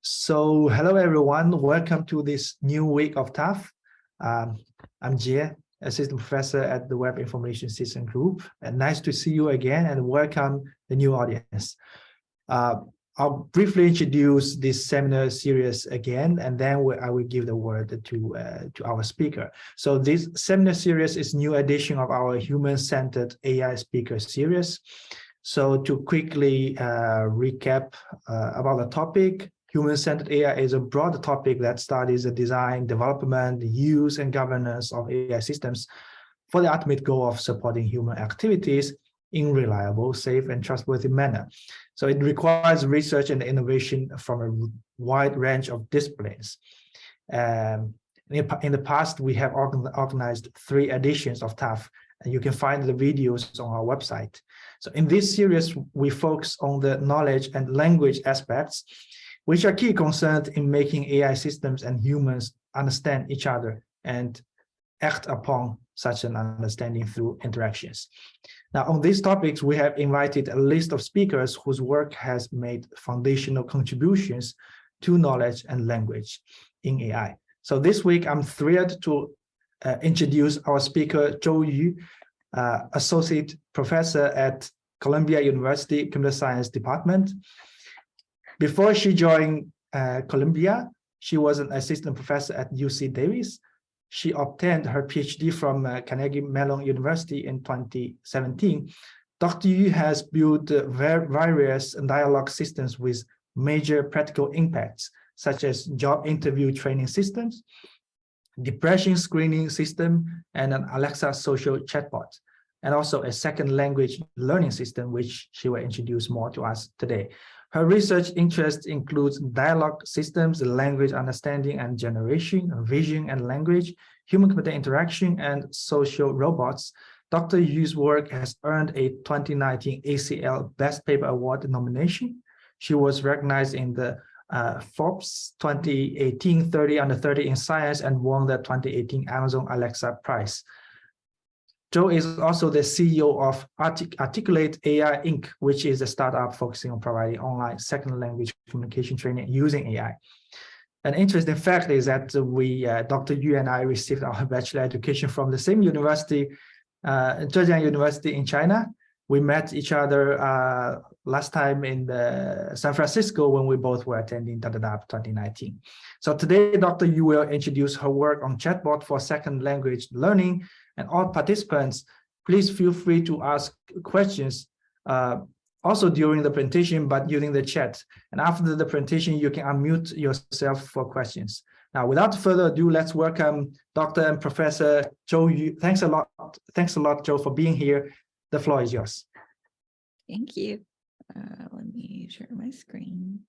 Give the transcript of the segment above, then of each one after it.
So hello everyone, welcome to this new week of TAF. I'm Jie, assistant professor at the Web Information System Group, and nice to see you again and welcome the new audience. I'll briefly introduce this seminar series again, and then I will give the word to our speaker. So this seminar series is a new edition of our human-centered AI speaker series. So to quickly recap about the topic, human-centered AI is a broad topic that studies the design, development, use, and governance of AI systems for the ultimate goal of supporting human activities in reliable, safe, and trustworthy manner. So it requires research and innovation from a wide range of disciplines. In the past, we have organized 3 editions of TAF, and you can find the videos on our website. So in this series, we focus on the knowledge and language aspects, which are key concerns in making AI systems and humans understand each other and act upon such an understanding through interactions. Now, on these topics, we have invited a list of speakers whose work has made foundational contributions to knowledge and language in AI. So this week, I'm thrilled to introduce our speaker, Zhou Yu, Associate Professor at Columbia University Computer Science Department. Before she joined Columbia, she was an assistant professor at UC Davis. She obtained her PhD from Carnegie Mellon University in 2017. Dr. Yu has built various dialogue systems with major practical impacts, such as job interview training systems, depression screening system, and an Alexa social chatbot, and also a second language learning system, which she will introduce more to us today. Her research interests includes dialogue systems, language understanding and generation, vision and language, human-computer interaction, and social robots. Dr. Yu's work has earned a 2019 ACL Best Paper Award nomination. She was recognized in the Forbes 2018 30 Under 30 in Science and won the 2018 Amazon Alexa Prize. Zhou is also the CEO of Articulate AI Inc., which is a startup focusing on providing online second language communication training using AI. An interesting fact is that Dr. Yu and I received our bachelor education from the same university, Zhejiang University in China. We met each other last time in San Francisco when we both were attending DADADAP 2019. So today, Dr. Yu will introduce her work on chatbot for second language learning. And all participants, please feel free to ask questions also during the presentation, but using the chat. And after the presentation, you can unmute yourself for questions. Now, without further ado, let's welcome Dr. and Professor Zhou Yu. Thanks a lot, Zhou, for being here. The floor is yours. Thank you. Let me share my screen.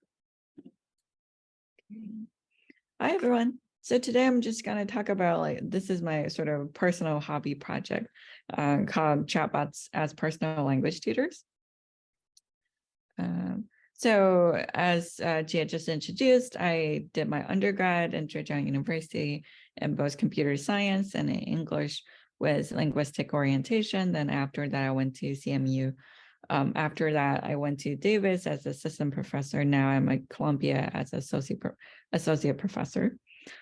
Okay. Hi, everyone. So today I'm just going to talk about, this is my sort of personal hobby project called Chatbots as Personal Language Tutors. So as Jia just introduced, I did my undergrad at Zhejiang University in both computer science and in English with linguistic orientation. Then after that, I went to CMU. After that, I went to Davis as assistant professor. Now I'm at Columbia as associate professor.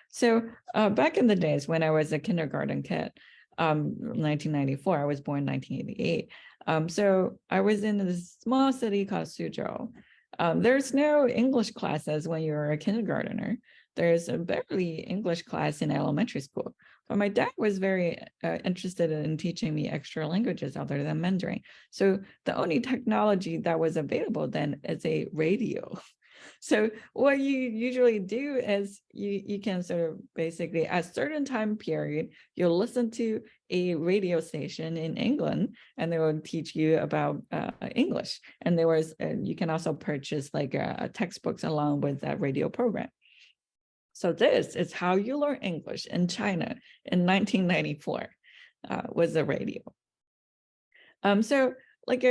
So back in the days when I was a kindergarten kid, 1994, I was born in 1988. So I was in a small city called Suzhou. There's no English classes when you're a kindergartner. There's a barely English class in elementary school. But my dad was very interested in teaching me extra languages other than Mandarin. So the only technology that was available then is a radio. So what you usually do is you can sort of basically at a certain time period, you'll listen to a radio station in England and they will teach you about English. And there was, you can also purchase like textbooks along with that radio program. So this is how you learn English in China in 1994 was the radio. So like,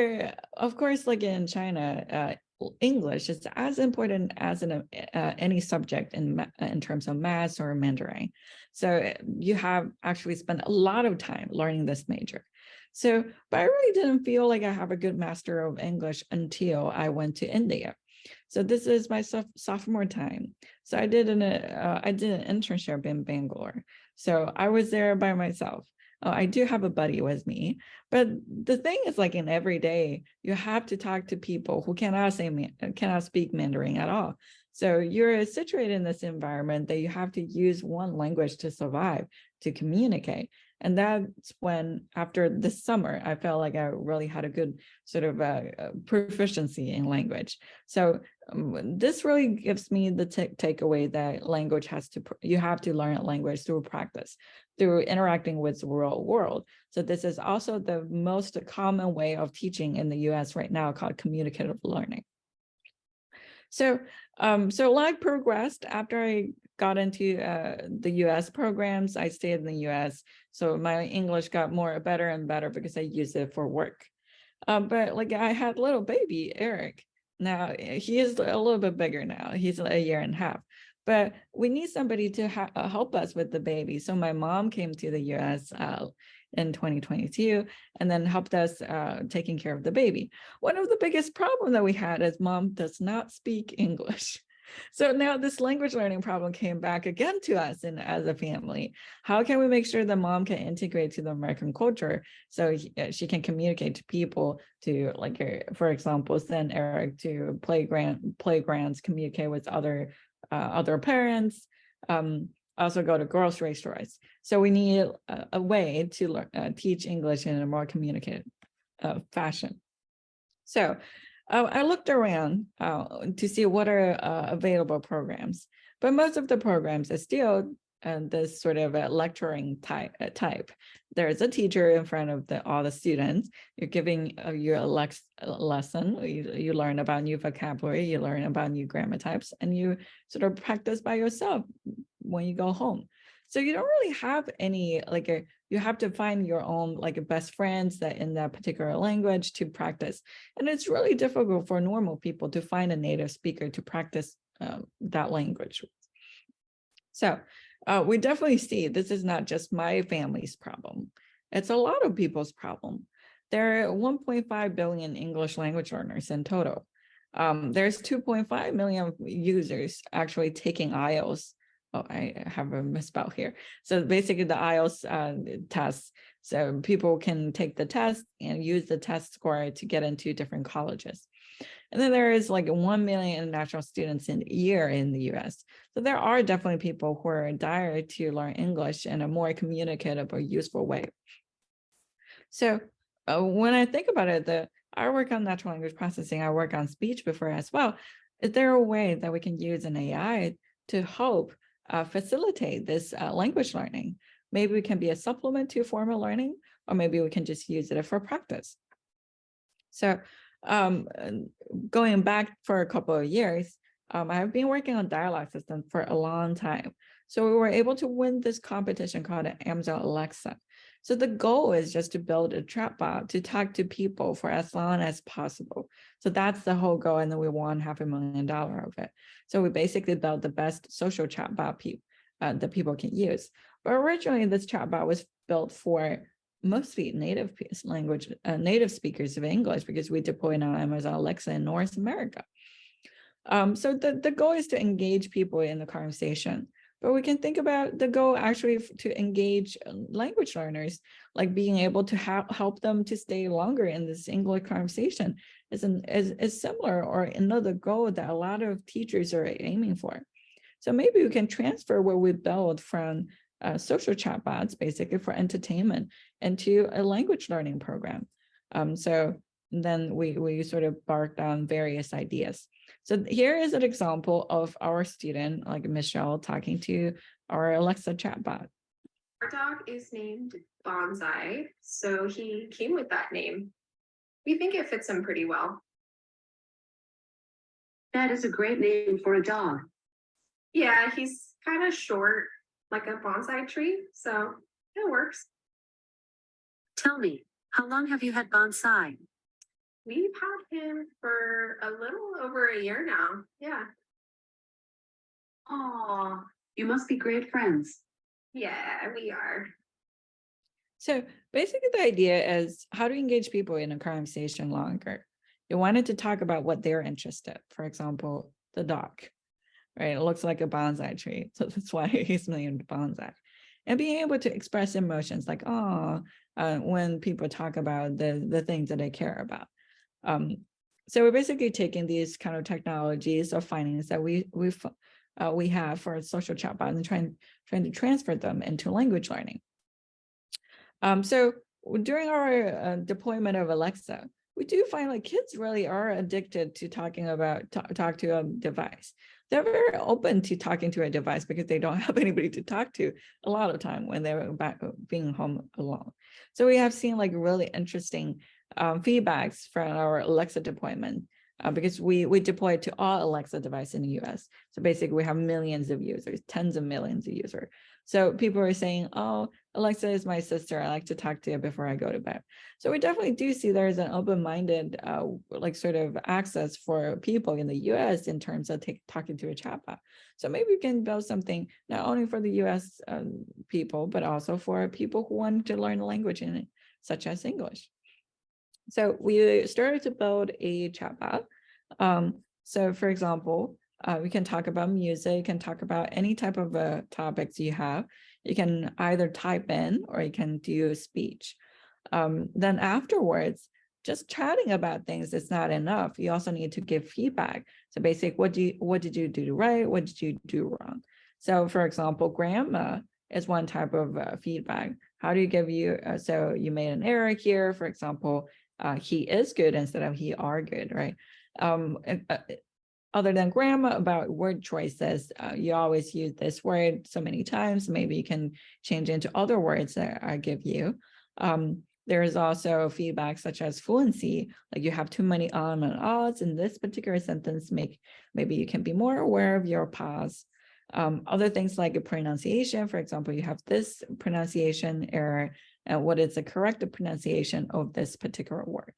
of course, like in China, English is as important as any subject in terms of math or Mandarin. So you have actually spent a lot of time learning this major. So, but I really didn't feel like I have a good master of English until I went to India. So this is my sophomore time. So I did an internship in Bangalore. So I was there by myself. I do have a buddy with me, but the thing is, like, in every day, you have to talk to people who cannot speak Mandarin at all. So you're situated in this environment that you have to use one language to survive, to communicate. And that's when, after this summer, I felt like I really had a good sort of proficiency in language. So this really gives me the takeaway that language you have to learn a language through practice, through interacting with the real world. So this is also the most common way of teaching in the US right now, called communicative learning. So life progressed after I got into the US programs. I stayed in the US. So my English got better and better because I used it for work. But like, I had little baby, Eric. Now he is a little bit bigger now. He's a year and a half. But we need somebody to help us with the baby. So my mom came to the US in 2022 and then helped us taking care of the baby. One of the biggest problems that we had is mom does not speak English. So now this language learning problem came back again to us as a family. How can we make sure that mom can integrate to the American culture so she can communicate to people, to, like, for example, send Eric to playgrounds, communicate with other parents, also go to grocery stores. So we need a way to teach English in a more communicative fashion. So I looked around to see what are available programs, but most of the programs are still this sort of lecturing type. There's a teacher in front of all the students. You're giving your lesson. You learn about new vocabulary, you learn about new grammar types, and you sort of practice by yourself when you go home. So you don't really have any, you have to find your own best friends that in that particular language to practice. And it's really difficult for normal people to find a native speaker to practice that language. So we definitely see this is not just my family's problem. It's a lot of people's problem. There are 1.5 billion English language learners in total. There's 2.5 million users actually taking IELTS. Oh, I have a misspell here. So basically the IELTS test. So people can take the test and use the test score to get into different colleges. And then there is 1 million international students in a year in the US. So there are definitely people who are dire to learn English in a more communicative or useful way. So when I think about it, I work on natural language processing, I work on speech before as well. Is there a way that we can use an AI to help facilitate this language learning? Maybe we can be a supplement to formal learning, or maybe we can just use it for practice. So going back for a couple of years, I have been working on dialogue systems for a long time. So we were able to win this competition called Amazon Alexa. So the goal is just to build a chatbot to talk to people for as long as possible. So that's the whole goal, and then we won $500,000 of it. So we basically built the best social chatbot that people can use. But originally, this chatbot was built for mostly native speakers of English, because we deployed on Amazon Alexa in North America. So the goal is to engage people in the conversation. But we can think about the goal actually to engage language learners, like being able to help them to stay longer in this English conversation is similar, or another goal that a lot of teachers are aiming for. So maybe we can transfer what we build from social chatbots, basically for entertainment, into a language learning program. So then we sort of barked on various ideas. So here is an example of our student, like Michelle, talking to our Alexa chatbot. Our dog is named Bonsai, so he came with that name. We think it fits him pretty well. That is a great name for a dog. Yeah, he's kind of short, like a bonsai tree, so it works. Tell me, how long have you had Bonsai? We've had him for a little over a year now. Yeah. Oh, you must be great friends. Yeah, we are. So basically the idea is how to engage people in a conversation longer. They wanted to talk about what they're interested. For example, the dog, right? It looks like a bonsai tree. So that's why he's named Bonsai. And being able to express emotions like, when people talk about the things that they care about. So we're basically taking these kind of technologies or findings that we have for social chatbot and trying to transfer them into language learning. So during our deployment of Alexa, we do find like kids really are addicted to talking about talk to a device. They're very open to talking to a device because they don't have anybody to talk to a lot of time when they're being home alone. So we have seen like really interesting feedbacks from our Alexa deployment because we deploy to all Alexa devices in the US. So basically we have millions of users, tens of millions of users. So people are saying, oh, Alexa is my sister. I like to talk to you before I go to bed. So we definitely do see there's an open-minded like sort of access for people in the US in terms of talking to a chatbot. So maybe we can build something not only for the US people, but also for people who want to learn a language in it, such as English. So we started to build a chatbot. So for example, we can talk about music, you can talk about any type of topics you have. You can either type in or you can do speech. Then afterwards, just chatting about things is not enough. You also need to give feedback. So basically, what did you do right? What did you do wrong? So for example, grammar is one type of feedback. How do you give you, so you made an error here, for example, he is good instead of he are good, right? Other than grammar, about word choices, you always use this word so many times. Maybe you can change into other words that I give you. There is also feedback such as fluency, like you have too many and ahs in this particular sentence, maybe you can be more aware of your pause. Other things like a pronunciation, for example, you have this pronunciation error, and what is the correct pronunciation of this particular word.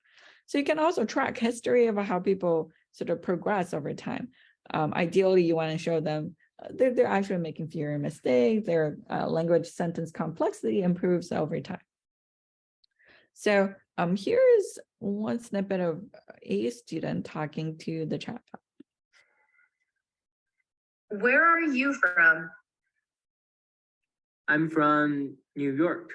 So you can also track history of how people sort of progress over time. Ideally, you want to show them they're actually making fewer mistakes, their language sentence complexity improves over time. So here's one snippet of a student talking to the chatbot. Where are you from? I'm from New York.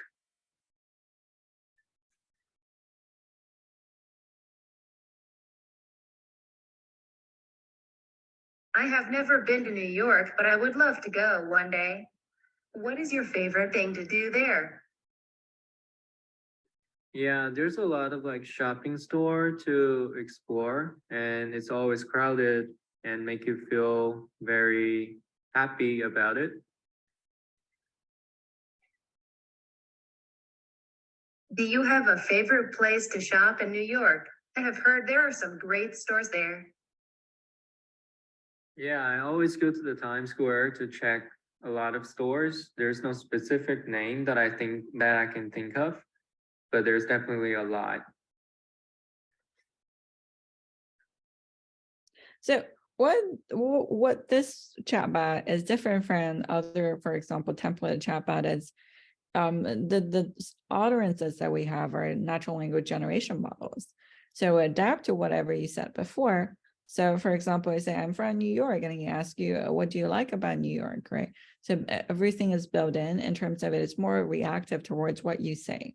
I have never been to New York, but I would love to go one day. What is your favorite thing to do there? Yeah, there's a lot of like shopping store to explore, and it's always crowded and make you feel very happy about it. Do you have a favorite place to shop in New York? I have heard there are some great stores there. Yeah, I always go to the Times Square to check a lot of stores. There's no specific name that I can think of, but there's definitely a lot. So what this chatbot is different from other, for example, template chatbot is the utterances that we have are natural language generation models. So adapt to whatever you said before. So for example, I say, I'm from New York, and I ask you, what do you like about New York, right? So everything is built in terms of it's more reactive towards what you say.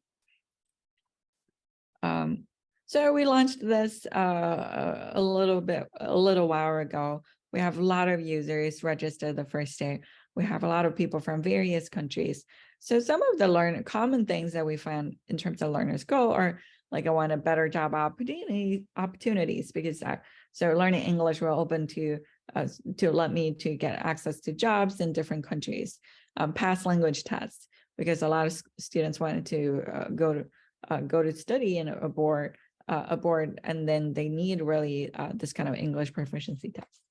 So we launched this a little while ago. We have a lot of users registered the first day. We have a lot of people from various countries. So some of the common things that we find in terms of learners go are like, I want a better job opportunities because so learning English will open to let me to get access to jobs in different countries. Pass language tests because a lot of students wanted to go to study in abroad, and then they need really this kind of English proficiency test.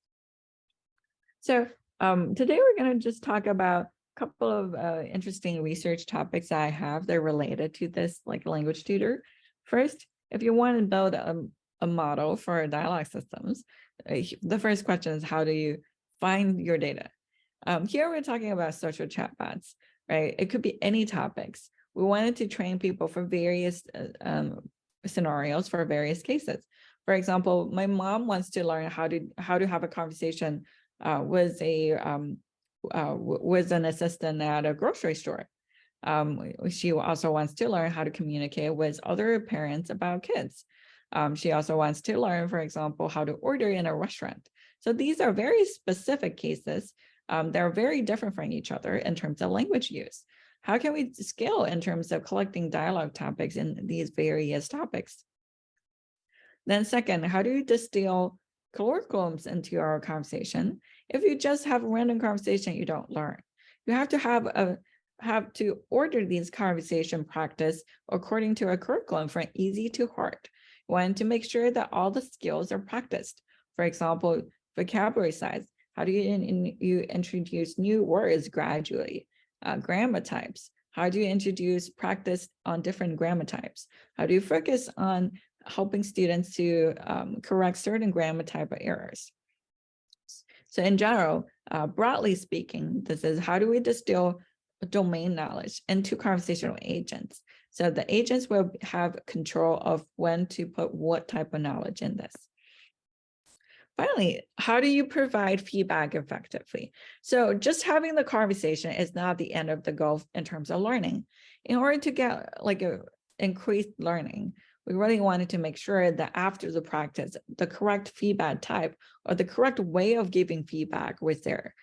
So today we're going to just talk about a couple of interesting research topics that I have. They're related to this, like language tutor. First, if you want to build a model for dialogue systems, the first question is, how do you find your data? Here we're talking about social chatbots, right? It could be any topics. We wanted to train people for various scenarios, for various cases. For example, my mom wants to learn how to have a conversation with with an assistant at a grocery store. She also wants to learn how to communicate with other parents about kids. She also wants to learn, for example, how to order in a restaurant. So these are very specific cases. They're very different from each other in terms of language use. How can we scale in terms of collecting dialogue topics in these various topics? Then second, how do you distill colloquiums into our conversation? If you just have a random conversation, you don't learn. You have to have to order these conversation practice according to a curriculum from easy to hard. You want to make sure that all the skills are practiced. For example, vocabulary size. How do you introduce new words gradually? Grammar types. How do you introduce practice on different grammar types? How do you focus on helping students to correct certain grammar type of errors? So in general, broadly speaking, this is how do we distill domain knowledge into conversational agents? So the agents will have control of when to put what type of knowledge in this. Finally, how do you provide feedback effectively? So just having the conversation is not the end of the goal in terms of learning. In order to get like a increased learning, we really wanted to make sure that after the practice, the correct feedback type or the correct way of giving feedback was there,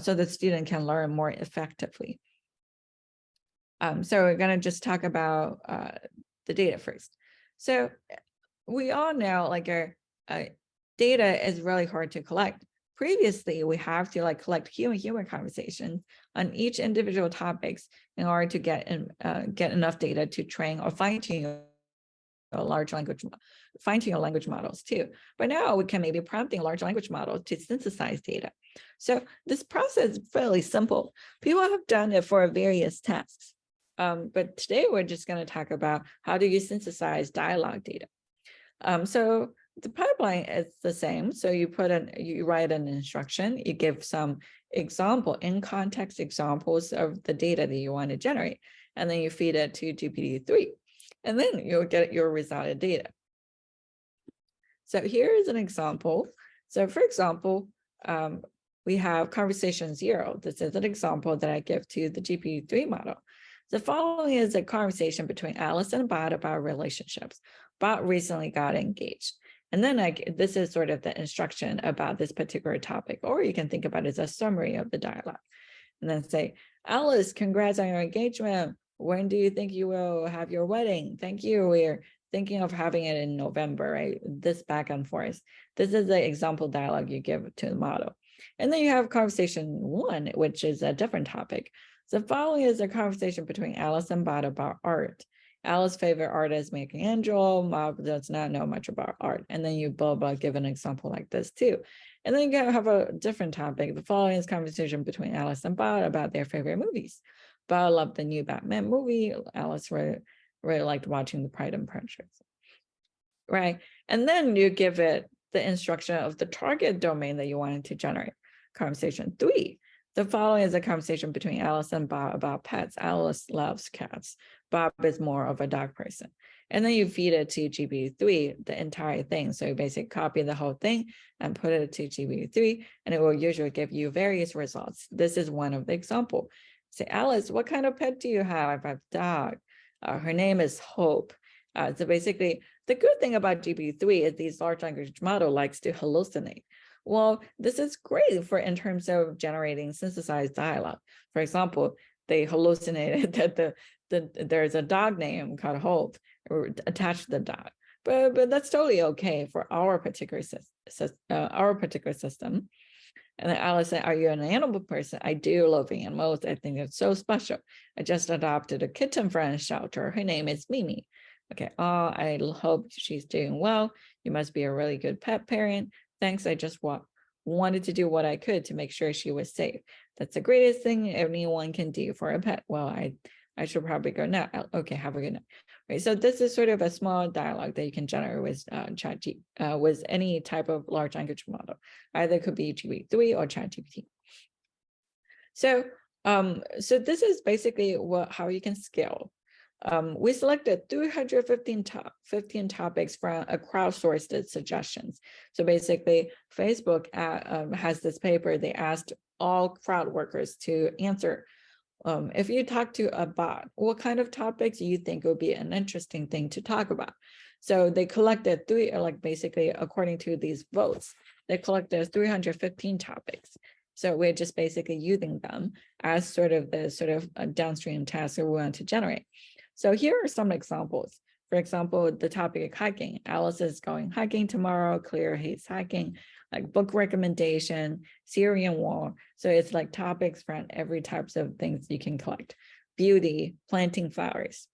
so the student can learn more effectively. So we're going to just talk about the data first. So we all know like data is really hard to collect. Previously, we have to like collect human conversations on each individual topics in order to get enough data to train or fine-tune large language models too. But now we can maybe prompting large language models to synthesize data. So this process is fairly simple. People have done it for various tasks. But today we're just going to talk about how do you synthesize dialogue data. So the pipeline is the same. So you write an instruction, you give some example in context examples of the data that you want to generate, and then you feed it to GPT-3, and then you'll get your resulted data. So here is an example. So for example, we have conversation 0. This is an example that I give to the GPT-3 model. The following is a conversation between Alice and Bob about relationships. Bob recently got engaged. And then this is sort of the instruction about this particular topic, or you can think about it as a summary of the dialogue. And then say, Alice, congrats on your engagement. When do you think you will have your wedding? Thank you. We're thinking of having it in November, right? This back and forth. This is the example dialogue you give to the model. And then you have conversation 1, which is a different topic. The following is a conversation between Alice and Bob about art. Alice's favorite artist is Michelangelo. Bob does not know much about art. And then you blah, blah, give an example like this too. And then you can have a different topic. The following is conversation between Alice and Bob about their favorite movies. Bob loved the new Batman movie. Alice really liked watching the Pride and Prejudice, right? And then you give it the instruction of the target domain that you wanted to generate. Conversation 3. The following is a conversation between Alice and Bob about pets. Alice loves cats. Bob is more of a dog person. And then you feed it to GPT-3, the entire thing. So you basically copy the whole thing and put it to GPT-3, and it will usually give you various results. This is one of the examples. Say, Alice, what kind of pet do you have? I have a dog. Her name is Hope. So basically, the good thing about GPT-3 is these large language model likes to hallucinate. Well, this is great for in terms of generating synthesized dialogue. For example, they hallucinated that there's a dog name called Hope attached to the dog, but that's totally okay for our particular system. And then Alice said, "Are you an animal person?" "I do love animals. I think it's so special. I just adopted a kitten from a shelter. Her name is Mimi." "Okay, oh, I hope she's doing well. You must be a really good pet parent. Thanks. I just wanted to do what I could to make sure she was safe. That's the greatest thing anyone can do for a pet. Well, I should probably go now. Okay, have a good night." Right. So this is sort of a small dialogue that you can generate with with any type of large language model. Either it could be GPT-3 or ChatGPT. So, so this is basically how you can scale. We selected 315 15 topics from a crowdsourced suggestions. So basically, Facebook has this paper. They asked all crowd workers to answer. If you talk to a bot, what kind of topics you think would be an interesting thing to talk about? So they collected basically according to these votes, they collected 315 topics. So we're just basically using them as sort of a downstream task that we want to generate. So here are some examples. For example, the topic of hiking. Alice is going hiking tomorrow. Claire hates hiking. Like book recommendation, Syrian war. So it's like topics from every types of things you can collect. Beauty, planting flowers.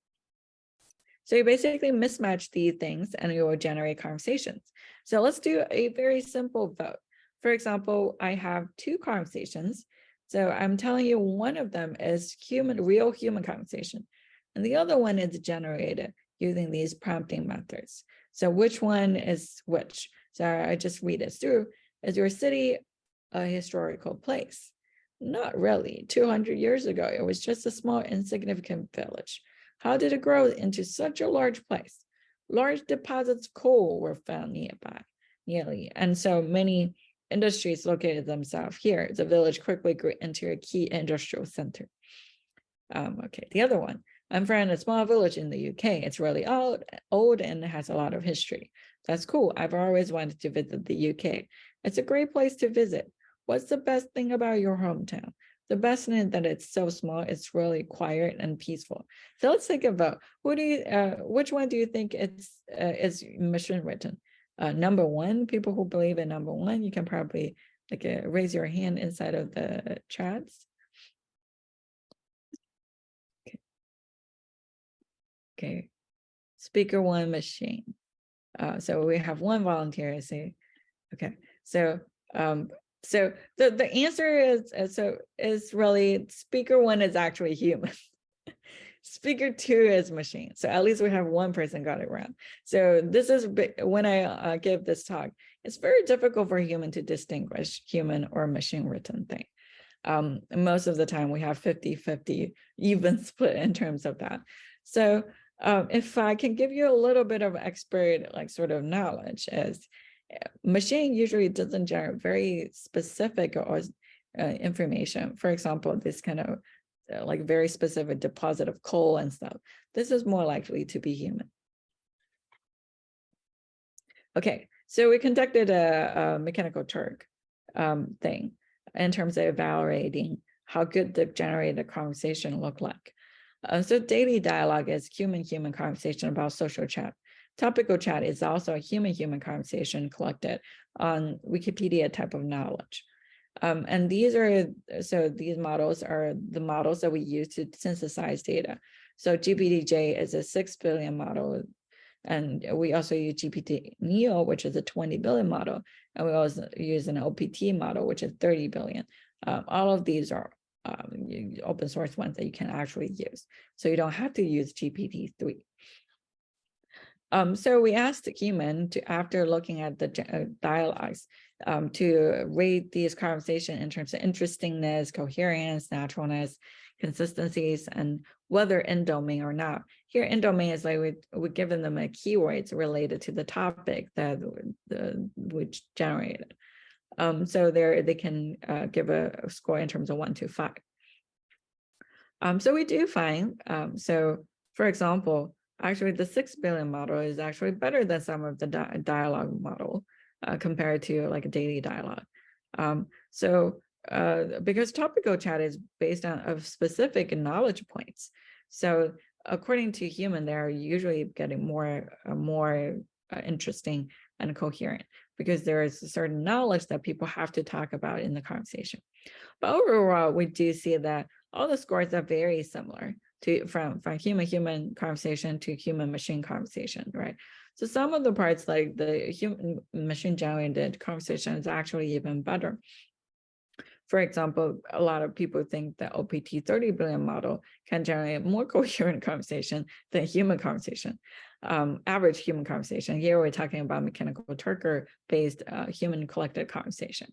So you basically mismatch these things and you will generate conversations. So let's do a very simple vote. For example, I have two conversations. So I'm telling you one of them is real human conversation. And the other one is generated using these prompting methods. So which one is which? So I just read it through. Is your city a historical place? Not really. 200 years ago, it was just a small insignificant village. How did it grow into such a large place? Large deposits of coal were found nearly. And so many industries located themselves here. The village quickly grew into a key industrial center. Okay, the other one. I'm from a small village in the UK. It's really old and it has a lot of history. That's cool. I've always wanted to visit the UK. It's a great place to visit. What's the best thing about your hometown? The best thing is that it's so small. It's really quiet and peaceful. So let's think about which one do you think is machine written? Number one, people who believe in number one, you can probably raise your hand inside of the chats. Okay, speaker one machine. So we have one volunteer say, okay. So the answer is really speaker one is actually human. Speaker two is machine. So at least we have one person got it wrong. So this is when I give this talk, it's very difficult for a human to distinguish human or machine written thing. Most of the time we have 50-50 even split in terms of that. So if I can give you a little bit of expert sort of knowledge, is machine usually doesn't generate very specific or information. For example, this kind of very specific deposit of coal and stuff. This is more likely to be human. Okay, so we conducted a Mechanical Turk thing in terms of evaluating how good the generated conversation look like. So daily dialogue is human-human conversation about social chat. Topical chat is also a human-human conversation collected on Wikipedia type of knowledge. And these models are the models that we use to synthesize data. So GPT-J is a 6 billion model. And we also use GPT-Neo, which is a 20 billion model. And we also use an OPT model, which is 30 billion. All of these are open source ones that you can actually use. So you don't have to use GPT-3. So we asked the human to, after looking at the dialogues, to rate these conversations in terms of interestingness, coherence, naturalness, consistencies, and whether in domain or not. Here in domain is we're giving them a keywords related to the topic that which generated. So they can give a score in terms of 1 to 5. So we do find, so for example, actually the 6 billion model is actually better than some of the dialogue model compared to a daily dialogue. Because topical chat is based on of specific knowledge points. So according to human, they're usually getting more interesting and coherent because there is a certain knowledge that people have to talk about in the conversation. But overall, we do see that all the scores are very similar from human-human conversation to human-machine conversation, right? So some of the parts like the human machine generated conversation is actually even better. For example, a lot of people think the OPT 30 billion model can generate more coherent conversation than human conversation, average human conversation. Here we're talking about Mechanical Turker-based human collected conversation.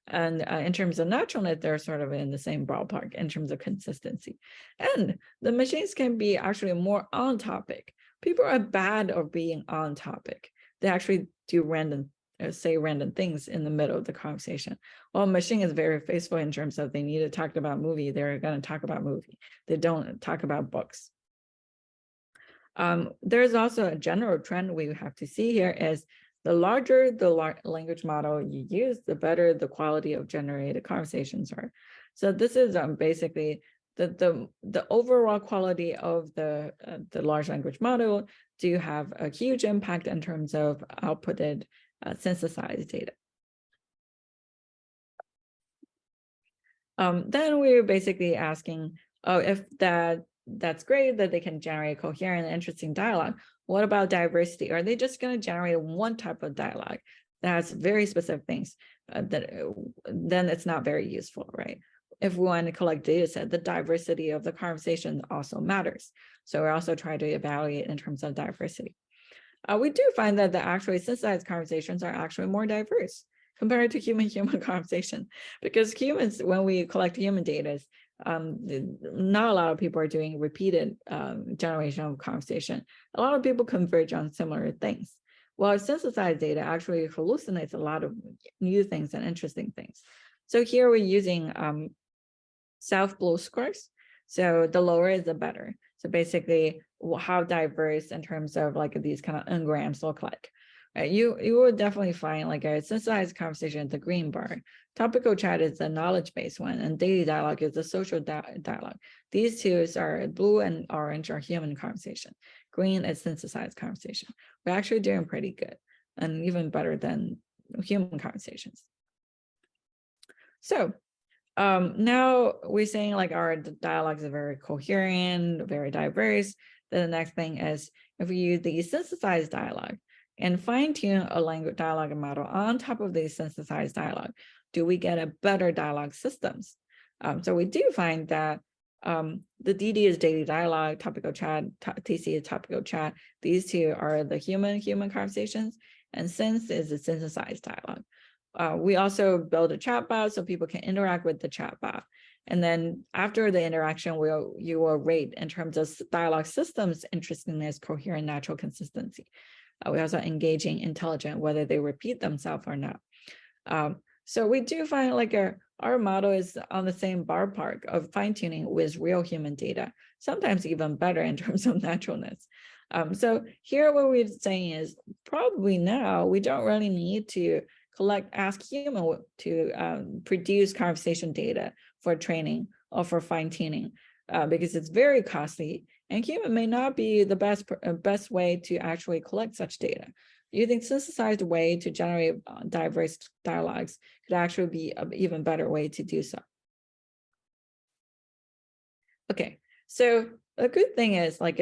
And in terms of naturalness, they're sort of in the same ballpark in terms of consistency. And the machines can be actually more on topic. People are bad at being on topic. They actually do say random things in the middle of the conversation. While a machine is very faithful in terms of they need to talk about movie, they're going to talk about movie. They don't talk about books. There's also a general trend we have to see here is the larger the language model you use, the better the quality of generated conversations are. So this is basically the overall quality of the large language model do have a huge impact in terms of outputted synthesized data. Then we're basically asking, oh, if that's great that they can generate coherent and interesting dialogue. What about diversity? Are they just going to generate one type of dialogue that has very specific things then it's not very useful, right? If we want to collect data set, the diversity of the conversation also matters. So we're also trying to evaluate in terms of diversity. We do find that the actually synthesized conversations are actually more diverse compared to human-human conversation, because humans, when we collect human data, not a lot of people are doing repeated generation of conversation. A lot of people converge on similar things. While synthesized data actually hallucinates a lot of new things and interesting things. So here we're using self-blow scores. So the lower is the better. So basically how diverse in terms of like these kind of n-grams look like. Right? You will definitely find like a synthesized conversation at the green bar. Topical chat is the knowledge-based one, and daily dialogue is the social dialogue. These two are blue and orange are human conversation. Green is synthesized conversation. We're actually doing pretty good and even better than human conversations. So now we're saying like our dialogues are very coherent, very diverse. Then the next thing is if we use the synthesized dialogue and fine-tune a language dialogue model on top of the synthesized dialogue, do we get a better dialogue systems? So we do find that the DD is daily dialogue, topical chat, TC is topical chat. These two are the human human conversations, and Synth is the synthesized dialogue. We also build a chatbot so people can interact with the chatbot. And then after the interaction, you will rate in terms of dialogue systems, interestingness, coherent, natural consistency. We also engaging, intelligent, whether they repeat themselves or not. So we do find like our model is on the same ballpark of fine-tuning with real human data, sometimes even better in terms of naturalness. So here what we're saying is probably now we don't really need to ask human to produce conversation data for training or for fine-tuning because it's very costly, and human may not be the best way to actually collect such data. Using synthesized way to generate diverse dialogues could actually be an even better way to do so. Okay, so the good thing is like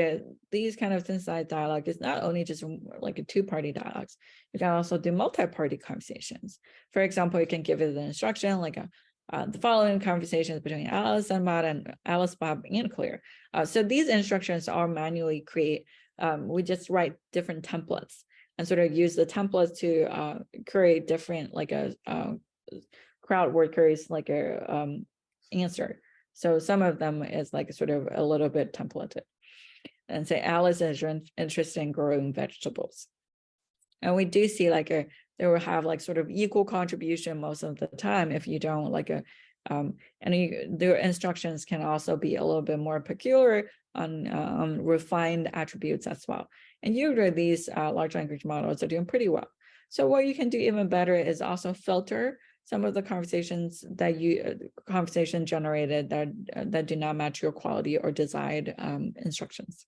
these kind of synthesized dialogue is not only just like a two-party dialogues. You can also do multi-party conversations. For example, you can give it an instruction like the following conversations between Alice and Bob and Alice, Bob, and Claire. So these instructions are manually create. We just write different templates and sort of use the templates to create different like crowd workers like answer. So some of them is like sort of a little bit templated, and say Alice is interested in growing vegetables. And we do see like they will have like sort of equal contribution most of the time if you don't like their instructions can also be a little bit more peculiar on refined attributes as well. And usually these large language models are doing pretty well. So what you can do even better is also filter some of the conversations that conversation generated that do not match your quality or desired instructions.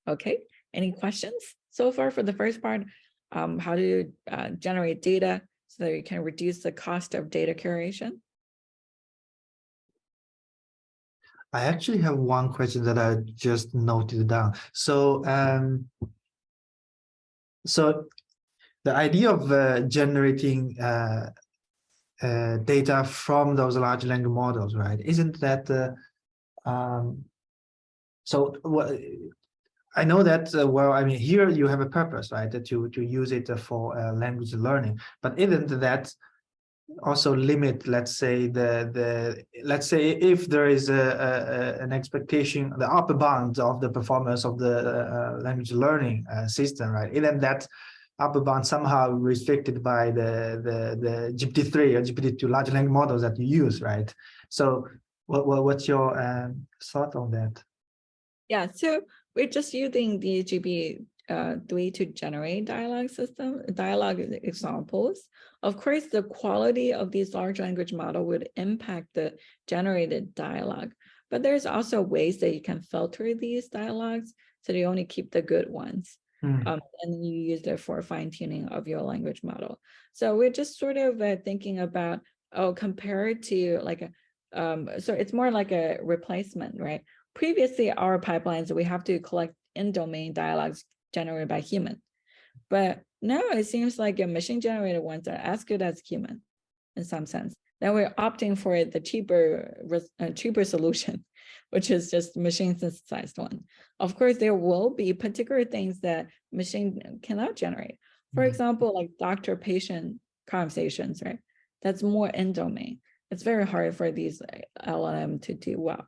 Okay, any questions so far for the first part? How to generate data so that you can reduce the cost of data curation? I actually have one question that I just noted down. So, so the idea of generating data from those large language models, right? Isn't that so? I know that, well, I mean, here you have a purpose, right, to use it for language learning, but isn't that also limit, let's say, let's say if there is an expectation, the upper bound of the performance of the language learning system, right? Isn't that upper bound somehow restricted by the GPT-3 or GPT-2 large language models that you use, right? So what's your thought on that? Yeah, so we're just using the GPT-3 to generate dialogue examples. Of course, the quality of these large language model would impact the generated dialogue, but there's also ways that you can filter these dialogues so you only keep the good ones. And you use it for fine-tuning of your language model. So we're just sort of thinking about, compared to like so it's more like a replacement, right? Previously, our pipelines, we have to collect in-domain dialogues generated by human. But now it seems like your machine-generated ones are as good as human in some sense. Then we're opting for the cheaper solution, which is just machine synthesized one. Of course, there will be particular things that machine cannot generate. For example, like doctor-patient conversations, right? That's more in-domain. It's very hard for these LLM to do well.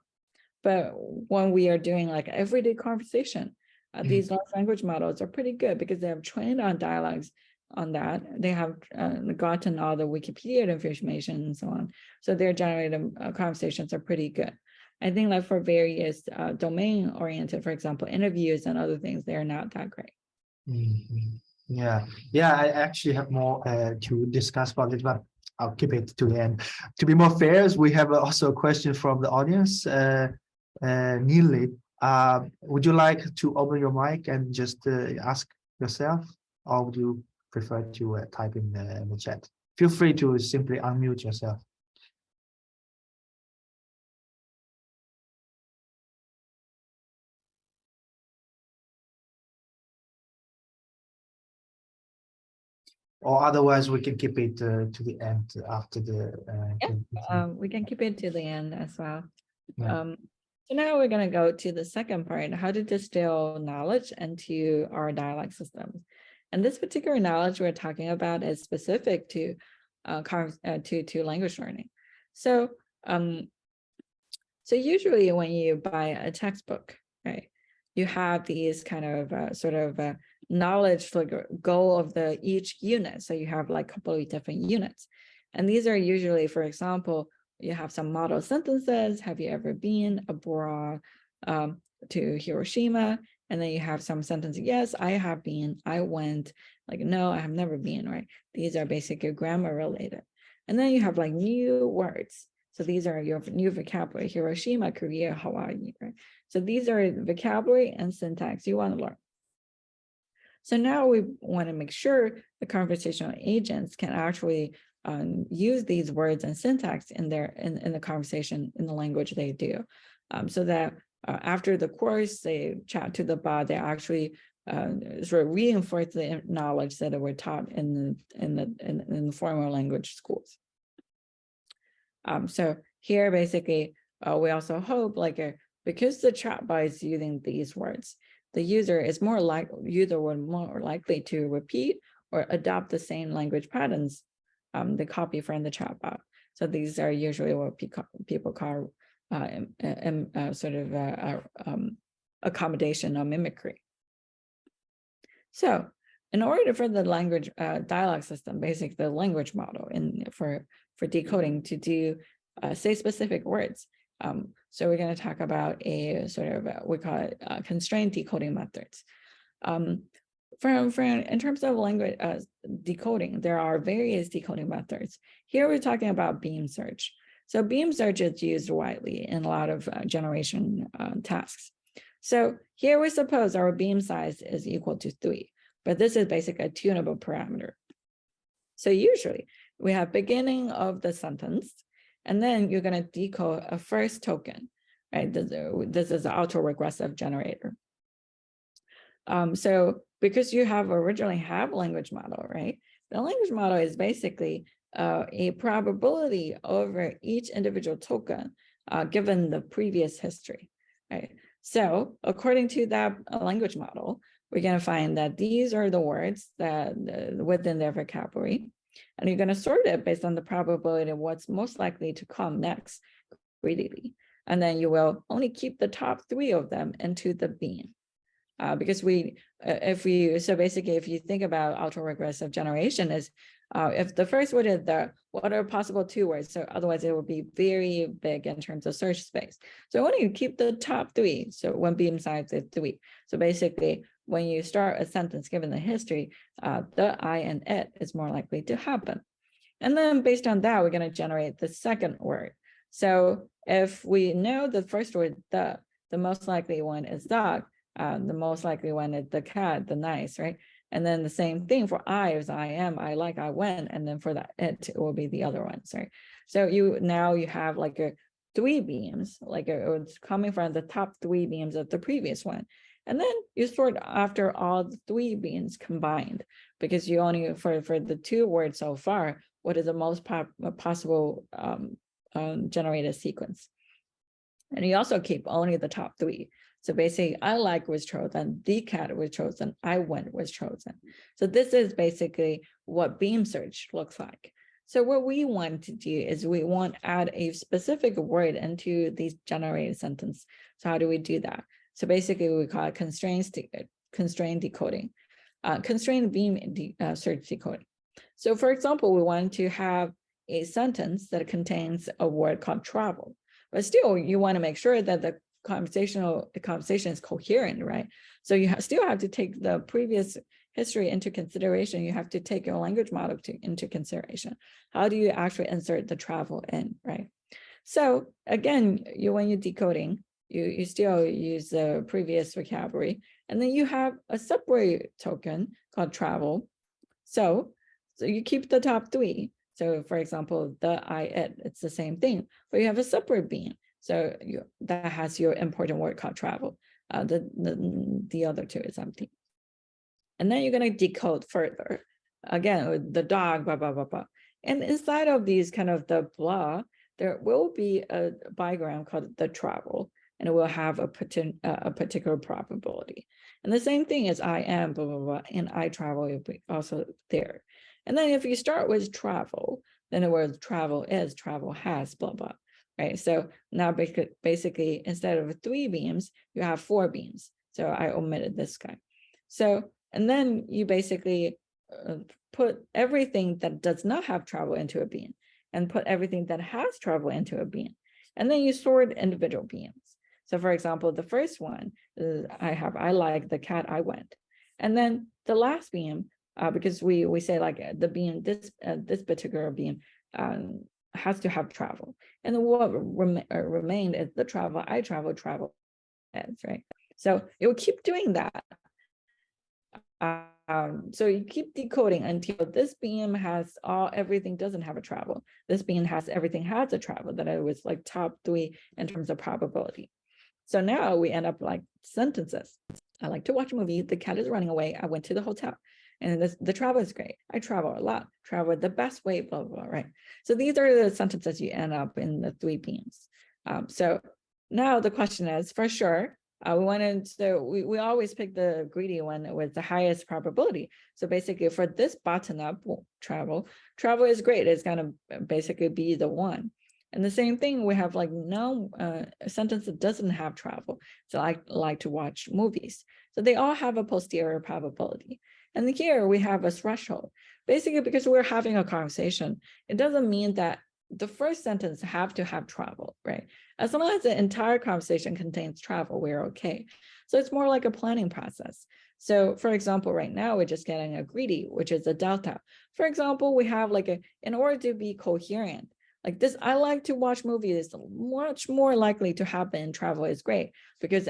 But when we are doing like everyday conversation, these large language models are pretty good because they have trained on dialogues on that. They have gotten all the Wikipedia information and so on. So their generated conversations are pretty good. I think like for various domain-oriented, for example, interviews and other things, they're not that great. Yeah, I actually have more to discuss about it, but I'll keep it to the end. To be more fair, we have also a question from the audience. Neely, would you like to open your mic and just ask yourself, or would you prefer to type in the chat? Feel free to simply unmute yourself. Or otherwise, we can keep it to the end after the. We can keep it to the end as well. Yeah. So now we're going to go to the second part, how to distill knowledge into our dialogue systems. And this particular knowledge we're talking about is specific to language learning. So, so usually when you buy a textbook, right, you have these kind of knowledge goal of each unit. So you have like a couple of different units. And these are usually, for example, you have some model sentences. Have you ever been abroad to Hiroshima? And then you have some sentences. Yes, I have been. I went. Like, no, I have never been, right? These are basically grammar related. And then you have like new words. So these are your new vocabulary: Hiroshima, Korea, Hawaii, right? So these are vocabulary and syntax you want to learn. So now we want to make sure the conversational agents can actually use these words and syntax in the conversation in the language they do, so that after the course they chat to the bot, they actually sort of reinforce the knowledge that were taught in the formal language schools. So here basically we also hope because the chatbot is using these words, the user would more likely to repeat or adopt the same language patterns they copy from the chatbot. So these are usually what people call accommodation or mimicry. So in order for the language dialogue system, basically the language model for decoding to do say specific words. So we're going to talk about a we call it constrained decoding methods. In terms of language decoding, there are various decoding methods. Here we're talking about beam search. So beam search is used widely in a lot of generation tasks. So here we suppose our beam size is equal to 3, but this is basically a tunable parameter. So usually we have beginning of the sentence, and then you're going to decode a first token, right? This is an autoregressive generator. So because you originally have language model, right? The language model is basically a probability over each individual token given the previous history, right? So according to that language model, we're going to find that these are the words that within their vocabulary. And you're going to sort it based on the probability of what's most likely to come next greedily. And then you will only keep the top 3 of them into the bean. Because so basically, if you think about autoregressive generation is, if the first word is what are possible 2 words? So otherwise it will be very big in terms of search space. So when you keep the top 3, so one beam size is 3. So basically, when you start a sentence, given the history, the I and it is more likely to happen. And then based on that, we're going to generate the second word. So if we know the first word, the most likely one is dog, the most likely one is the cat, the nice, right? And then the same thing for I is I am, I like, I went, and then for that it will be the other ones, right? So you have like a 3 beams, like it's coming from the top 3 beams of the previous one. And then you sort after all the 3 beams combined, because you only for the 2 words so far, what is the most possible generated sequence. And you also keep only the top 3. So basically, I like was chosen, the cat was chosen, I went was chosen. So this is basically what beam search looks like. So what we want to do is we want to add a specific word into these generated sentence. So how do we do that? So basically, we call it constrained decoding, constrained beam search decoding. So for example, we want to have a sentence that contains a word called travel, but still you want to make sure that the conversation is coherent, right? So you still have to take the previous history into consideration. You have to take your language model into consideration. How do you actually insert the travel in, right? So again, when you're decoding, you still use the previous vocabulary, and then you have a subword token called travel. So you keep the top 3. So for example, the I, it, it's the same thing, but you have a subword beam. So that has your important word called travel. The other 2 is empty. And then you're going to decode further. Again, the dog, blah, blah, blah, blah. And inside of these kind of the blah, there will be a bigram called the travel, and it will have a particular probability. And the same thing as I am, blah, blah, blah, and I travel will be also there. And then if you start with travel, then the word travel is, travel has, blah, blah, right? So now basically, instead of 3 beams, you have 4 beams. So I omitted this guy. So, and then you basically put everything that does not have travel into a beam and put everything that has travel into a beam. And then you sort individual beams. So for example, the first one is I like the cat, I went. And then the last beam, because we say like the beam, this particular beam has to have travel. And then what remained is the travel, I travel, is, right? So it will keep doing that. So you keep decoding until this beam has everything doesn't have a travel. This beam has everything has a travel, that it was like top 3 in terms of probability. So now we end up like sentences. I like to watch a movie. The cat is running away. I went to the hotel. And the travel is great. I travel a lot. Travel the best way, blah, blah, blah, right? So these are the sentences you end up in the 3 beams. So now the question is, for sure, we always pick the greedy one with the highest probability. So basically for this button up travel is great. It's going to basically be the one. And the same thing, we have like no sentence that doesn't have travel. So I like to watch movies. So they all have a posterior probability. And here we have a threshold. Basically, because we're having a conversation, it doesn't mean that the first sentence have to have travel, right? As long as the entire conversation contains travel, we're okay. So it's more like a planning process. So for example, right now, we're just getting a greedy, which is a delta. For example, we have like in order to be coherent, like this, I like to watch movies, much more likely to happen. Travel is great because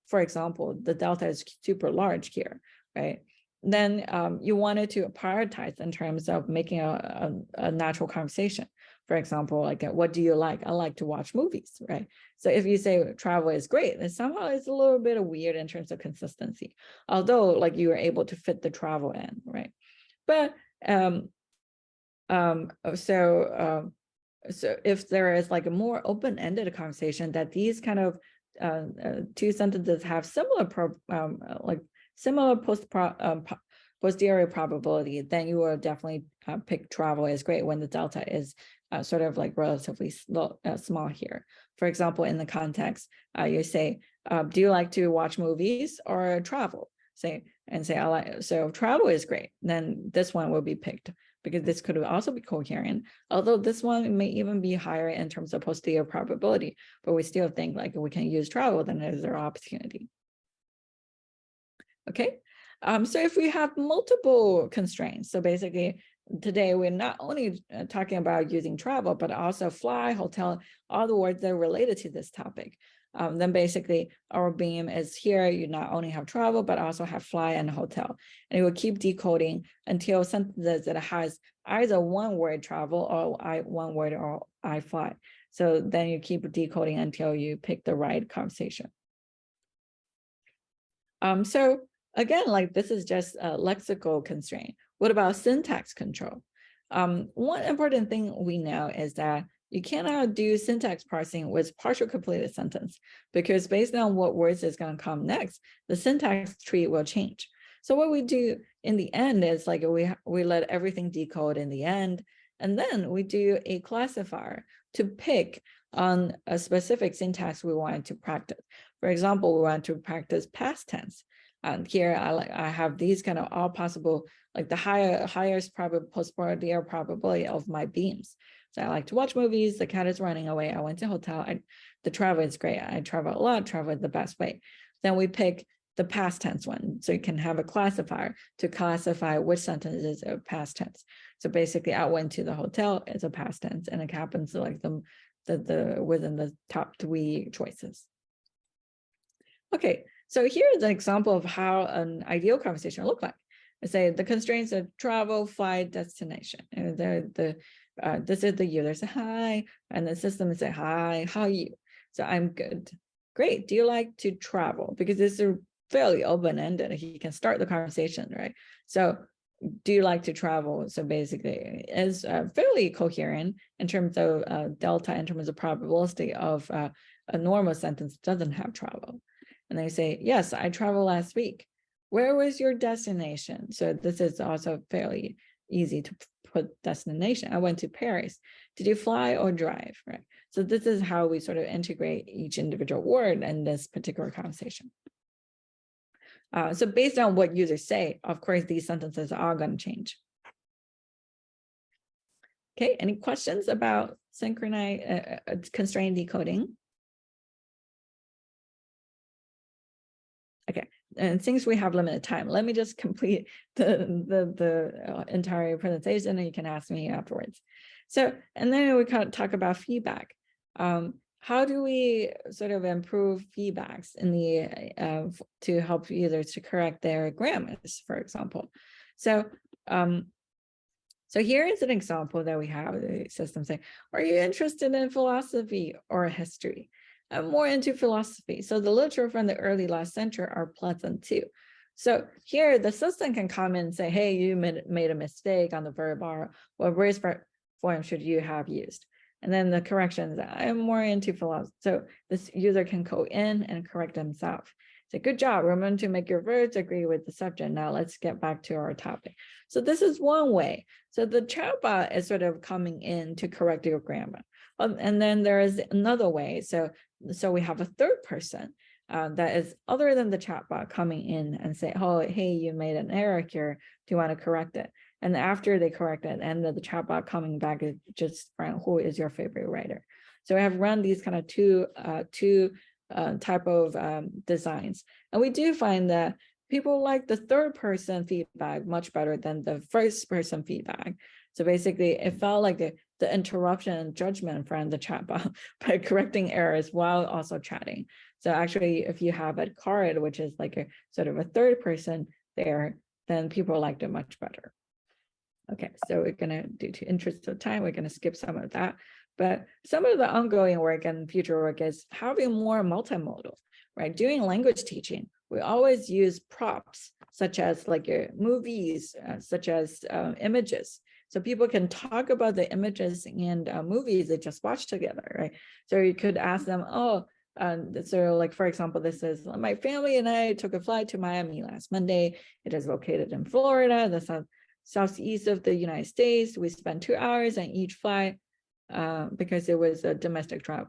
for example, the delta is super large here, right? Then you wanted to prioritize in terms of making a natural conversation. For example, like what do you like? I like to watch movies, right? So if you say travel is great, then somehow it's a little bit of weird in terms of consistency, although like you were able to fit the travel in, right? But so if there is like a more open-ended conversation that these kind of two sentences have similar posterior probability, then you will definitely pick travel is great when the delta is sort of like relatively small here. For example, in the context, you say, do you like to watch movies or travel? I like, so travel is great. Then this one will be picked because this could also be coherent, although this one may even be higher in terms of posterior probability, but we still think like we can use travel, then there's our opportunity. Okay, so if we have multiple constraints, so basically today we're not only talking about using travel, but also fly, hotel, all the words that are related to this topic. Then basically our beam is here, you not only have travel, but also have fly and hotel. And it will keep decoding until sentences that has either one word travel or one word or I fly. So then you keep decoding until you pick the right conversation. So again, like this is just a lexical constraint. What about syntax control? One important thing we know is that you cannot do syntax parsing with partial completed sentence because based on what words is going to come next, the syntax tree will change. So what we do in the end is like we let everything decode in the end, and then we do a classifier to pick on a specific syntax we want to practice. For example, we want to practice past tense. And here I have these kind of all possible, like the highest posterior probability of my beams. So I like to watch movies, the cat is running away, I went to hotel, the travel is great, I travel a lot, travel is the best way. Then we pick the past tense one. So you can have a classifier to classify which sentence is a past tense. So basically I went to the hotel, it's a past tense, and it happens to like the within the top 3 choices. Okay, so here is an example of how an ideal conversation will look like. I say the constraints are travel, flight, destination. And this is the user say hi, and the system say hi, how are you? So I'm good. Great. Do you like to travel? Because this is fairly open-ended. He can start the conversation, right? So do you like to travel? So basically it's fairly coherent in terms of delta, in terms of probability of a normal sentence doesn't have travel. And they say, yes, I traveled last week. Where was your destination? So this is also fairly easy to put destination. I went to Paris. Did you fly or drive, right? So this is how we sort of integrate each individual word in this particular conversation. So based on what users say, of course, these sentences are going to change. Okay, any questions about synchronized constrained decoding? Okay, and since we have limited time, let me just complete the entire presentation, and you can ask me afterwards. So, and then we can talk about feedback. How do we sort of improve feedbacks in the to help users to correct their grammars, for example? So, so here is an example that we have the system saying, "Are you interested in philosophy or history?" I'm more into philosophy. So the literature from the early last century are pleasant too. So here the system can come in and say, hey, you made a mistake on the verb R. What voice form should you have used? And then the correction is that I'm more into philosophy. So this user can go in and correct themselves. Say, good job, remember to make your verbs agree with the subject. Now let's get back to our topic. So this is one way. So the chatbot is sort of coming in to correct your grammar. And then there is another way. So we have a third person that is other than the chatbot coming in and say, oh, hey, you made an error here. Do you want to correct it? And after they correct it, and the chatbot coming back is just, who is your favorite writer? So I have run these kind of two type of designs. And we do find that people like the third person feedback much better than the first person feedback. So basically it felt like the interruption and judgment from the chatbot by correcting errors while also chatting. So actually, if you have a card, which is like a sort of a third person there, then people liked it much better. Okay, so we're gonna, due to interest of time, we're gonna skip some of that. But some of the ongoing work and future work is having more multimodal, right? Doing language teaching, we always use props, such as like movies, such as images. So people can talk about the images and movies they just watched together, right? So you could ask them, oh, So like, for example, this is my family and I took a flight to Miami last Monday. It is located in Florida, the southeast of the United States. We spent 2 hours on each flight because it was a domestic travel.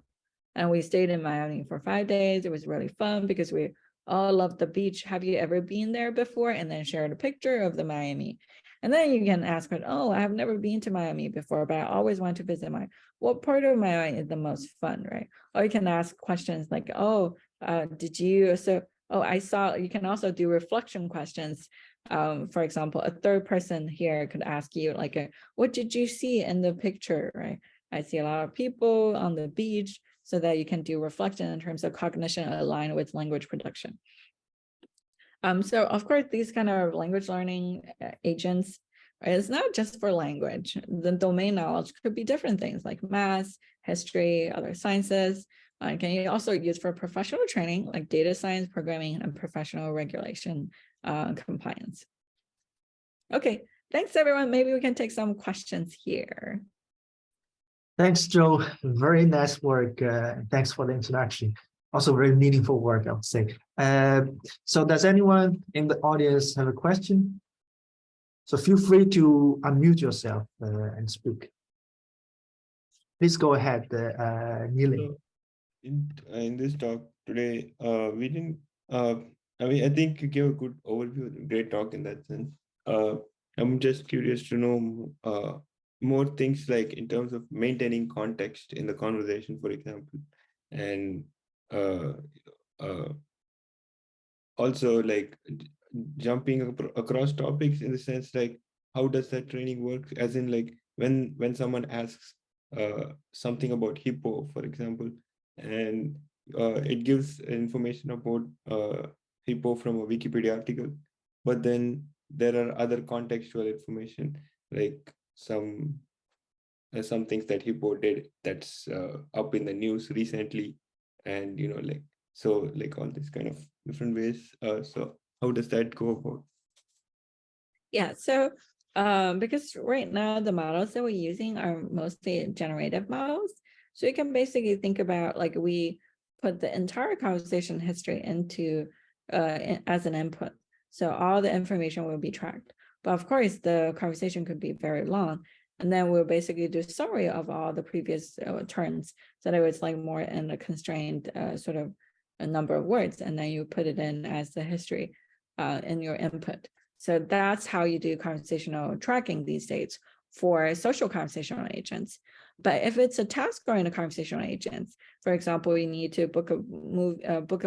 And we stayed in Miami for 5 days. It was really fun because we all loved the beach. Have you ever been there before? And then shared a picture of the Miami. And then you can ask her, oh, I have never been to Miami before, but I always want to visit Miami. What part of Miami is the most fun, right? Or you can ask questions like, oh, did you, so, oh, I saw, you can also do reflection questions. For example, a third person here could ask you like, what did you see in the picture, right? I see a lot of people on the beach, so that you can do reflection in terms of cognition aligned with language production. So of course, these kind of language learning agents, right, it's not just for language. The domain knowledge could be different things like math, history, other sciences. Can you also use for professional training like data science, programming, and professional regulation compliance. Okay, thanks everyone. Maybe we can take some questions here. Thanks, Joe. Very nice work. Thanks for the introduction. Also very meaningful work, I would say. So does anyone in the audience have a question? So feel free to unmute yourself and speak. Please go ahead, Neely. In this talk today, we didn't, I mean, I think you gave a good overview, great talk in that sense. I'm just curious to know more things like in terms of maintaining context in the conversation, for example, and also like jumping across topics in the sense like how does that training work, as in like when someone asks something about hippo, for example, and it gives information about hippo from a Wikipedia article, but then there are other contextual information like some things that hippo did that's up in the news recently, and you know, like, so like all these kind of different ways. So how does that go about? Yeah, so because right now the models that we're using are mostly generative models. So you can basically think about like we put the entire conversation history into as an input. So all the information will be tracked. But of course, the conversation could be very long. And then we'll basically do a summary of all the previous turns. So that it's like more in a constrained sort of a number of words. And then you put it in as the history in your input. So that's how you do conversational tracking these days for social conversational agents. But if it's a task-oriented conversational agents, for example, you need to book a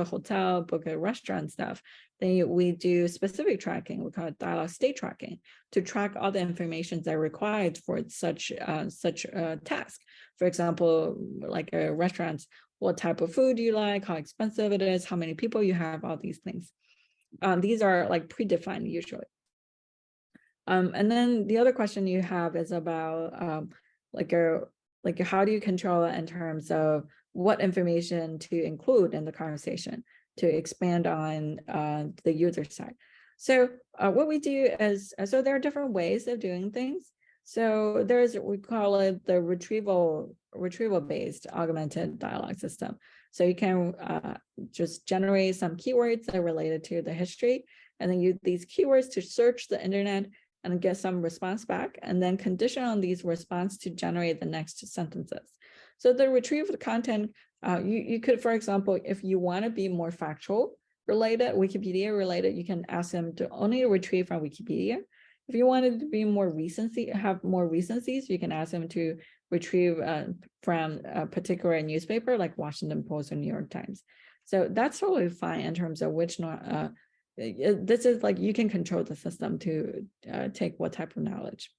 hotel, book a restaurant stuff, then we do specific tracking. We call it dialogue state tracking to track all the information that are required for such a task. For example, like a restaurant, what type of food you like, how expensive it is, how many people you have, all these things. These are like predefined usually. And then the other question you have is about like how do you control it in terms of what information to include in the conversation to expand on the user side. So what we do is, so there are different ways of doing things. So there's, we call it the retrieval-based augmented dialogue system. So you can just generate some keywords that are related to the history, and then use these keywords to search the internet and get some response back, and then condition on these response to generate the next sentences. So the retrieved content, you could, for example, if you want to be more factual related, Wikipedia related, you can ask them to only retrieve from Wikipedia. If you wanted to be more recency, have more recencies, you can ask them to retrieve from a particular newspaper like Washington Post or New York Times. So that's totally fine in terms of which this is like you can control the system to take what type of knowledge.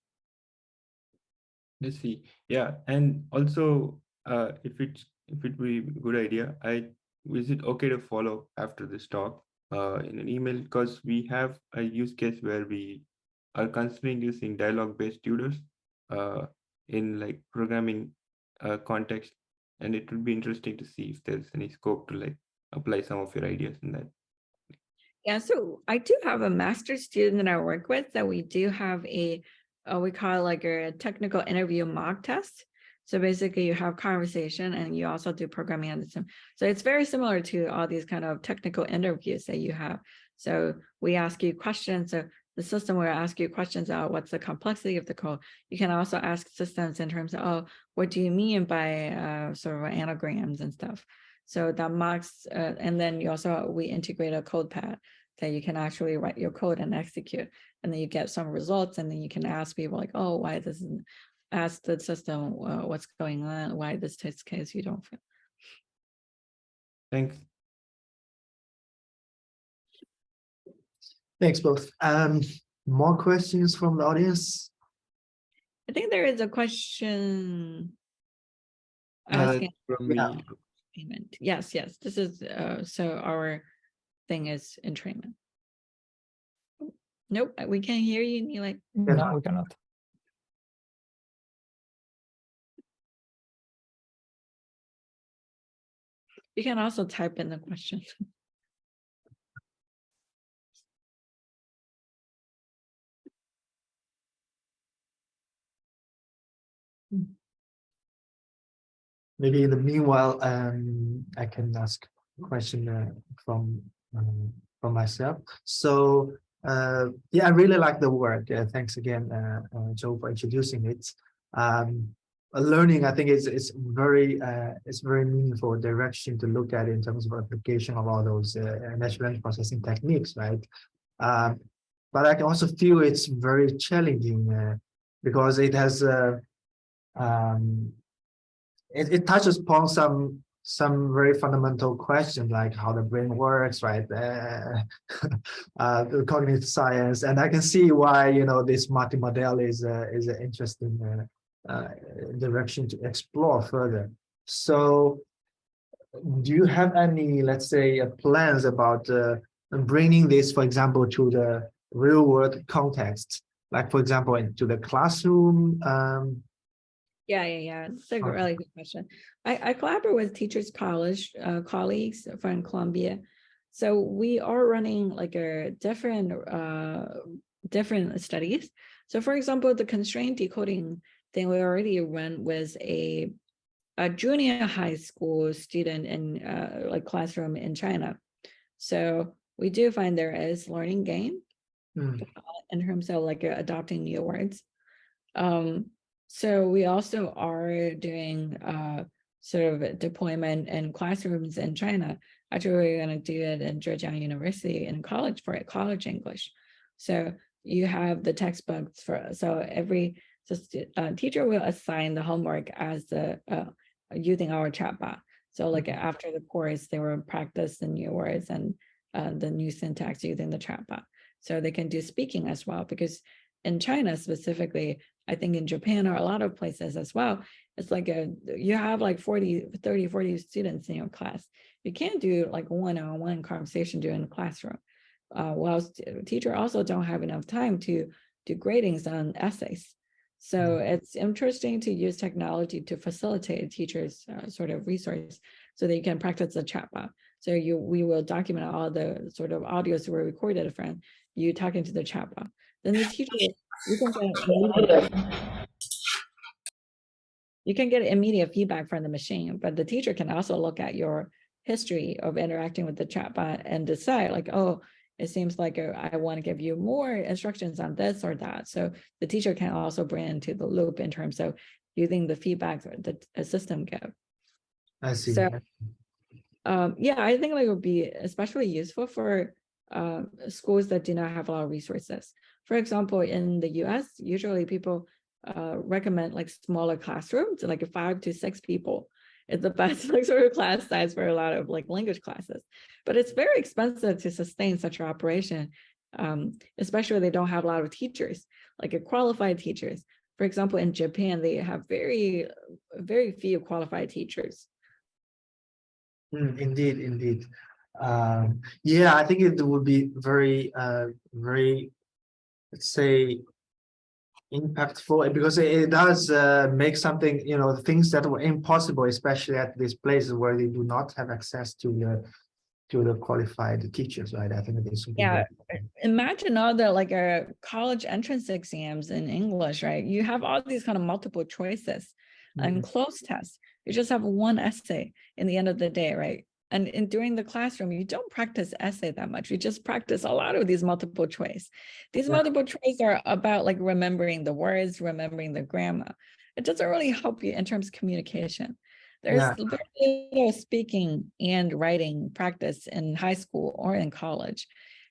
Let's see. Yeah, and also if it be a good idea, is it okay to follow after this talk in an email, because we have a use case where we are considering using dialogue-based tutors in like programming context, and it would be interesting to see if there's any scope to like apply some of your ideas in that. Yeah, so I do have a master's student that I work with that we do have a we call it like a technical interview mock test. So basically you have conversation and you also do programming at the same. So it's very similar to all these kind of technical interviews that you have. So we ask you questions. So the system will ask you questions about what's the complexity of the code. You can also ask systems in terms of, oh, what do you mean by sort of anagrams and stuff. So that marks, and then we integrate a code pad that you can actually write your code and execute. And then you get some results, and then you can ask people like, oh, why this isn't, ask the system what's going on, why this test case you don't feel. Thanks. Thanks both. More questions from the audience? I think there is a question asking From me. yeah. payment. Yes, this is so our thing is entrainment. Nope, we can't hear you. You like, No, we cannot. you can also type in the question. Maybe in the meanwhile, I can ask a question from myself. So yeah, I really like the work. Thanks again, Zhou, for introducing it. Learning, I think, is very meaningful direction to look at in terms of application of all those natural language processing techniques, right? But I can also feel it's very challenging because it has it touches upon some very fundamental questions like how the brain works, right? The cognitive science, and I can see why this multimodal is an interesting direction to explore further. So, do you have any, let's say, plans about bringing this, for example, to the real world context, like for example into the classroom? Yeah. It's a really good question. I collaborate with teachers college colleagues from Columbia. So we are running like a different studies. So for example, the constraint decoding thing we already run with a junior high school student in like classroom in China. So we do find there is learning gain in terms of like adopting new words. So we also are doing sort of deployment in classrooms in China. Actually, we're going to do it in Zhejiang University in college for college English. So you have the textbooks teacher will assign the homework as the using our chatbot. So like after the course, they will practice the new words and the new syntax using the chatbot. So they can do speaking as well, because in China specifically, I think in Japan or a lot of places as well, it's like you have like 30-40 students in your class. You can't do like one-on-one conversation during the classroom. Whilst teacher also don't have enough time to do gradings on essays. So it's interesting to use technology to facilitate teachers' sort of resource so that you can practice the chatbot. So we will document all the sort of audios were recorded from you talking to the chatbot. Then the teacher, you can get immediate feedback from the machine, but the teacher can also look at your history of interacting with the chatbot and decide like, oh, it seems like I want to give you more instructions on this or that. So the teacher can also bring into the loop in terms of using the feedback that the system gives. I see. So, yeah, I think it would be especially useful for schools that do not have a lot of resources. For example, in the US, usually people recommend like smaller classrooms, like 5 to 6 people. It's the best like sort of class size for a lot of like language classes, but it's very expensive to sustain such an operation, especially they don't have a lot of teachers, like qualified teachers. For example, in Japan, they have very few qualified teachers. Indeed. Yeah, I think it would be very, let's say, impactful, because it does make something, things that were impossible, especially at these places where they do not have access to the qualified teachers, right? I think this would be Imagine all the like college entrance exams in English, right? You have all these kind of multiple choices. And closed tests, you just have one essay in the end of the day, right? And during the classroom, you don't practice essay that much. You just practice a lot of these multiple choice. These multiple choice are about like remembering the words, remembering the grammar. It doesn't really help you in terms of communication. There's very little speaking and writing practice in high school or in college.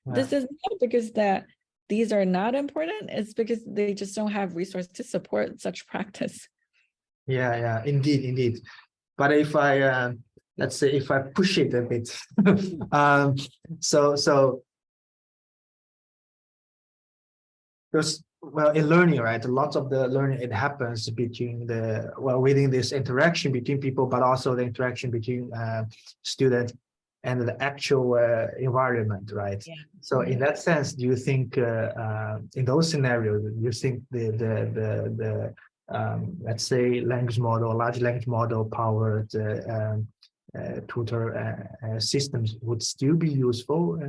This is not because that these are not important. It's because they just don't have resources to support such practice. Yeah, indeed. But if I let's say if I push it a bit, so because well, in learning, right, lots of the learning it happens between the within this interaction between people, but also the interaction between student and the actual environment, right? Yeah. So in that sense, do you think in those scenarios, do you think the let's say language model, large language model powered tutor systems would still be useful?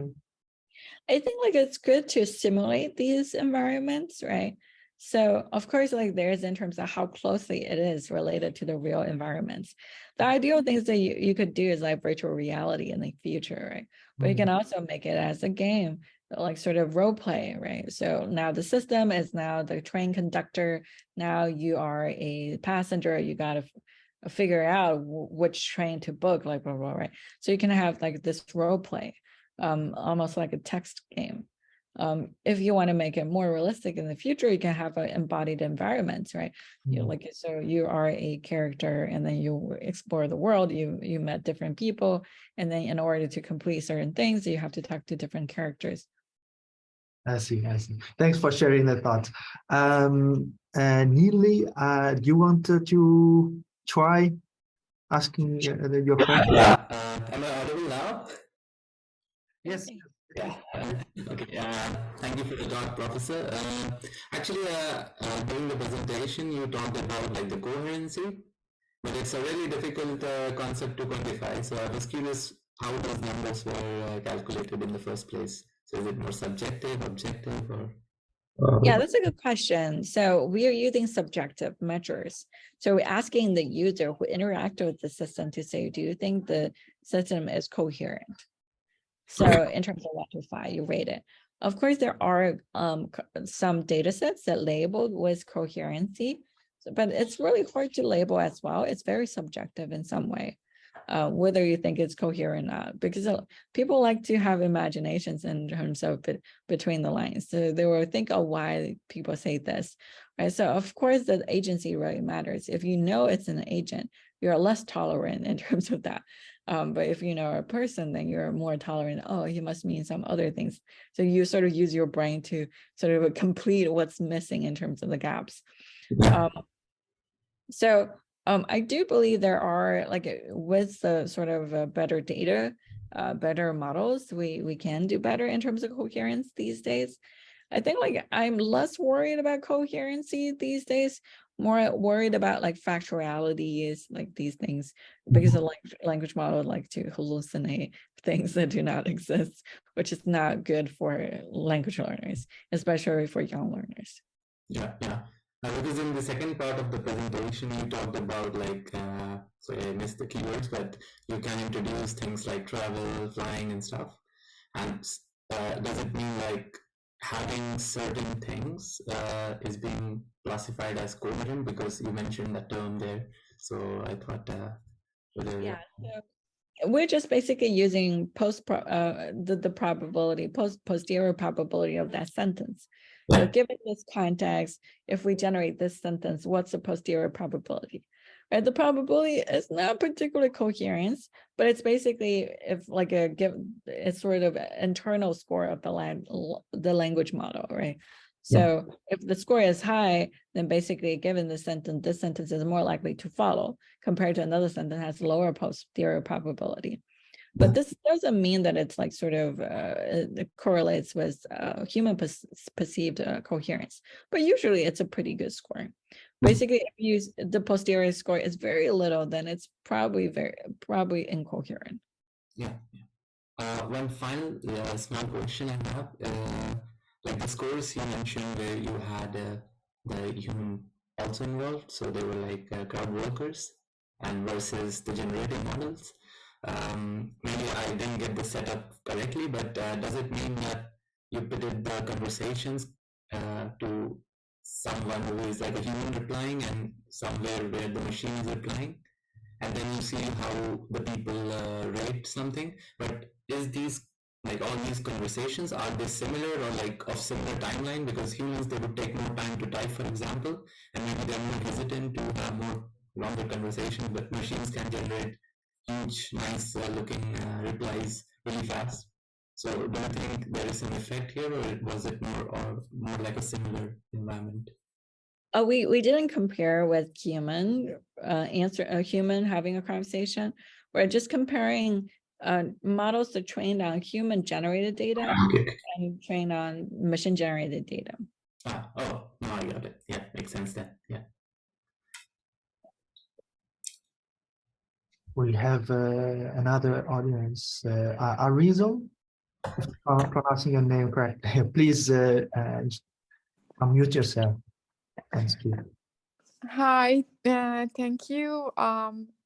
I think like it's good to simulate these environments, right? So of course, like there's in terms of how closely it is related to the real environments. The ideal things that you could do is like virtual reality in the future, right? But you can also make it as a game, like sort of role play, right? So now the system is now the train conductor. Now you are a passenger. You got to figure out which train to book, like blah, blah, right? So you can have like this role play. Almost like a text game. If you want to make it more realistic in the future, you can have an embodied environment, right? You like so you are a character, and then you explore the world. You met different people, and then in order to complete certain things, you have to talk to different characters. I see. Thanks for sharing the thought. Neely, do you want to try asking your question? Yeah. Am I audible now? Yes. Yeah. Okay. Thank you for the talk, Professor. Actually, during the presentation, you talked about like the coherency, but it's a really difficult concept to quantify. So I was curious how those numbers were calculated in the first place. So is it more subjective, objective, or? Yeah, that's a good question. So we are using subjective measures. So we're asking the user who interacted with the system to say, do you think the system is coherent? So in terms of 1 to 5, you rate it. Of course, there are some data sets that labeled with coherency, but it's really hard to label as well. It's very subjective in some way, whether you think it's coherent or not, because people like to have imaginations in terms of between the lines. So they will think, oh, why people say this, right? So of course, the agency really matters. If you know it's an agent, you're less tolerant in terms of that. But if you know a person, then you're more tolerant. Oh, he must mean some other things. So you sort of use your brain to sort of complete what's missing in terms of the gaps. I do believe there are, like, with the sort of better data, better models, we can do better in terms of coherence these days. I think like I'm less worried about coherency these days, more worried about like factualities, like these things, because the language model like to hallucinate things that do not exist, which is not good for language learners, especially for young learners. Yeah. Because in the second part of the presentation, you talked about like, so I missed the keywords, but you can introduce things like travel, flying and stuff. And does it mean like having certain things is being classified as coherent, because you mentioned that term there? So I thought yeah, so we're just basically using the probability, posterior probability of that sentence. So given this context, if we generate this sentence, what's the posterior probability? Right, the probability is not particularly coherence, but it's basically if like it's sort of internal score of the language model, right? So if the score is high, then basically given the sentence, this sentence is more likely to follow compared to another sentence that has lower posterior probability. But this doesn't mean that it's like sort of it correlates with human perceived coherence, but usually it's a pretty good score. Basically, if you use the posterior score is very little, then it's probably incoherent. Yeah. One final small question I have, like the scores you mentioned where you had the human also involved. So they were like crowd workers and versus the generating models. Maybe I didn't get the setup correctly, but does it mean that you pitted the conversations to someone who is like a human replying and somewhere where the machine is replying, and then you see how the people rate something? But is these like all these conversations, are they similar or like of similar timeline? Because humans, they would take more time to type, for example, and maybe they're more hesitant to have more longer conversations, but machines can generate huge, nice looking replies really fast. So do you think there is some effect here, or was it more like a similar environment? We didn't compare with human human having a conversation. We're just comparing models that trained on human generated data Okay. and trained on machine generated data. Oh, no, I got it. Yeah, makes sense then. Yeah. We have another audience, Arizo, if I'm pronouncing your name correctly. Please unmute yourself and speak. Hi, thank you.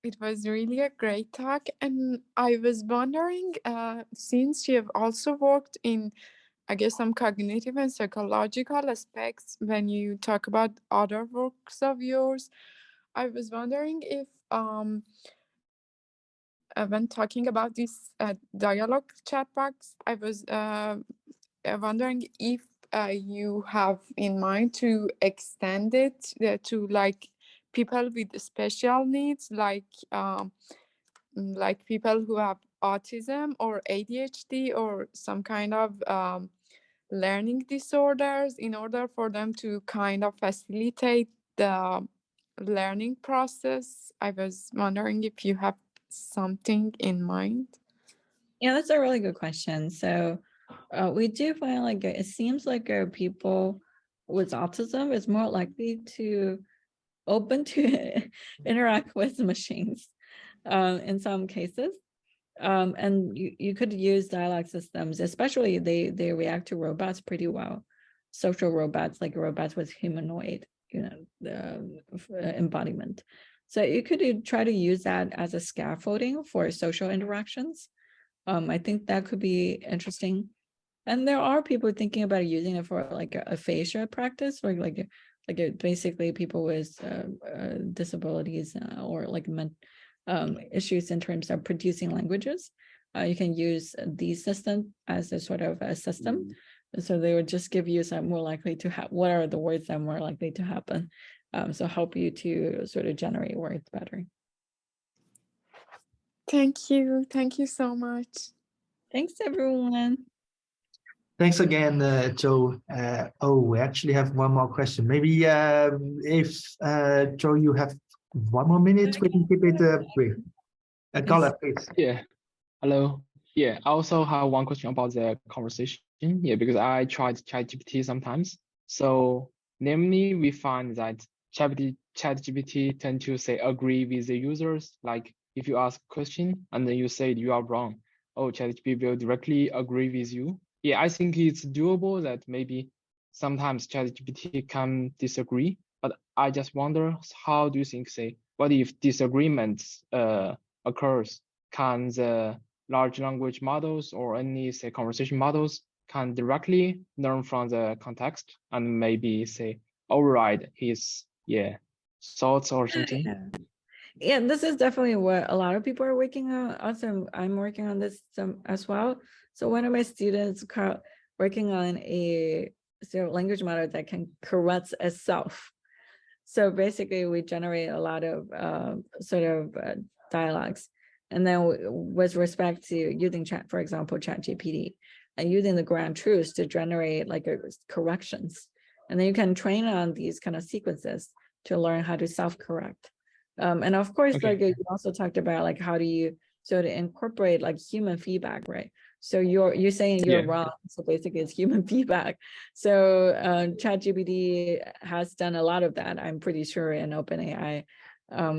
It was really a great talk, and I was wondering, since you have also worked in, I guess, some cognitive and psychological aspects when you talk about other works of yours, I was wondering if, when talking about this dialogue chat box, I was wondering if you have in mind to extend it to like people with special needs, like people who have autism or ADHD or some kind of learning disorders, in order for them to kind of facilitate the learning process. I was wondering if you have something in mind. Yeah, that's a really good question. So we do find like it seems like people with autism is more likely to open to interact with machines in some cases. And you could use dialogue systems, especially they react to robots pretty well. Social robots, like robots with humanoid, embodiment. So you could try to use that as a scaffolding for social interactions. I think that could be interesting. And there are people thinking about using it for like a aphasia practice, or like basically people with disabilities or like issues in terms of producing languages. You can use these systems as a sort of a system. So they would just give you some more likely to have, what are the words that are more likely to happen. So help you to sort of generate words better. Thank you. Thank you so much. Thanks, everyone. Thanks again, Joe. We actually have one more question. Maybe if Joe, you have 1 more minute, we can keep it brief. Gala, please. Yeah. Hello. Yeah. I also have one question about the conversation. Yeah, because I tried ChatGPT sometimes. So namely, we find that ChatGPT tend to say agree with the users. Like if you ask a question and then you say you are wrong, ChatGPT will directly agree with you. Yeah, I think it's doable that maybe sometimes ChatGPT can disagree, but I just wonder, how do you think, say, what if disagreements occurs? Can the large language models or any, say, conversation models can directly learn from the context and maybe, say, override his thoughts or something? Yeah, this is definitely what a lot of people are working on. Also, I'm working on this as well. So one of my students working on a language model that can correct itself. So basically, we generate a lot of dialogues. And then with respect to using for example, ChatGPT, and using the ground truths to generate like corrections. And then you can train on these kind of sequences to learn how to self-correct. And of course, like you also talked about, like how do you sort of incorporate like human feedback, right? So you're saying you're wrong. So basically it's human feedback. So ChatGPT has done a lot of that, I'm pretty sure, in OpenAI.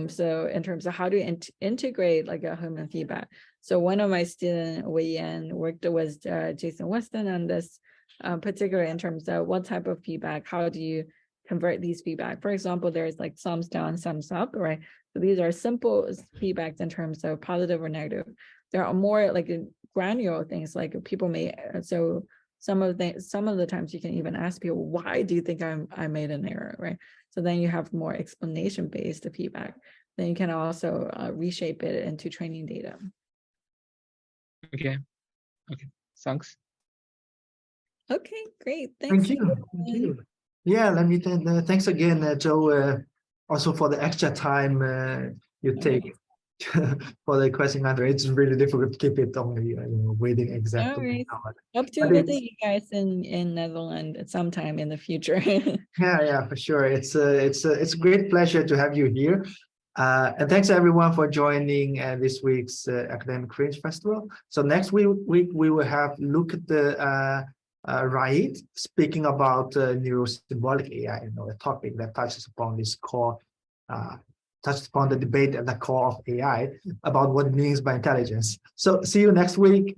So in terms of how to integrate like a human feedback. So one of my students, Wei-Yan, worked with Jason Weston on this particular in terms of what type of feedback, how do you convert these feedback. For example, there's like thumbs down, thumbs up, right? So these are simple feedbacks in terms of positive or negative. There are more like granular things like people may, so some of the times you can even ask people, why do you think I made an error, right? So then you have more explanation-based feedback. Then you can also reshape it into training data. Okay. Thanks. Okay, great. Thank you. Thank you. Yeah, let me thanks again, Zhou, also for the extra time you take for the question answer. It's really difficult to keep it only waiting exactly an hour. Hope to But visit you guys in Netherlands at some time in the future. Yeah, for sure. It's a great pleasure to have you here. And thanks everyone for joining this week's Academic Fringe Festival. So next week we will have look at the Raid speaking about neurosymbolic AI, a topic that touches upon this core, touches upon the debate at the core of AI about what it means by intelligence. So see you next week.